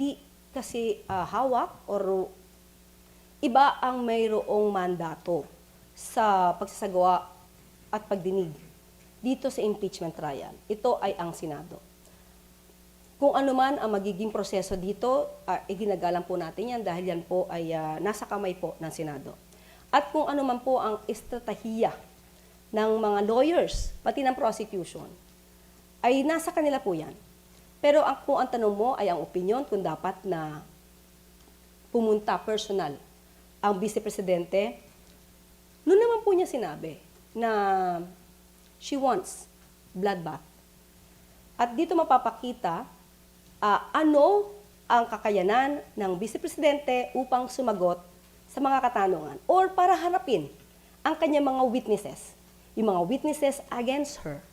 hindi kasi hawak or iba ang mayroong mandato sa pagsasagawa at pagdinig dito sa impeachment trial. Ito ay ang Senado. Kung ano man ang magiging proseso dito, iginagalang po natin yan dahil yan po ay nasa kamay po ng Senado. At kung ano man po ang estratehiya ng mga lawyers, pati ng prosecution, ay nasa kanila po yan. Pero kung ang tanong mo ay ang opinion kung dapat na pumunta personal ang Vice Presidente, noon naman po niya sinabi na she wants bloodbath. At dito mapapakita ano ang kakayanan ng Vice Presidente upang sumagot sa mga katanungan or para harapin ang kanyang mga witnesses. Yung mga witnesses against her.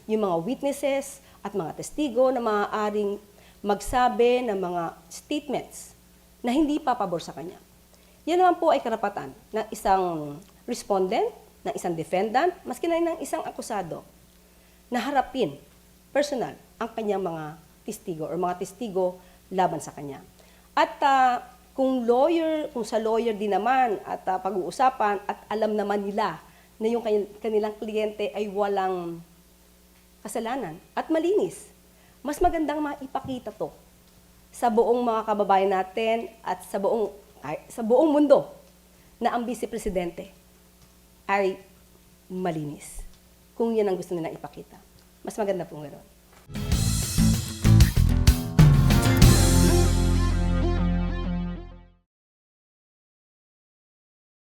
Yung mga witnesses at mga testigo na maaaring magsabi ng mga statements na hindi papabor sa kanya. Yan naman po ay karapatan ng isang respondent, ng isang defendant, maski na ng isang akusado, na harapin personal ang kanyang mga testigo or mga testigo laban sa kanya. At kung sa lawyer din naman at pag-uusapan at alam naman nila na yung kanilang kliyente ay walang kasalanan at malinis, mas magandang maipakita to sa buong mga kababayan natin at sa buong mundo na ang Vice Presidente ay malinis. Kung yan ang gusto nilang ipakita. Mas maganda pong gano'n.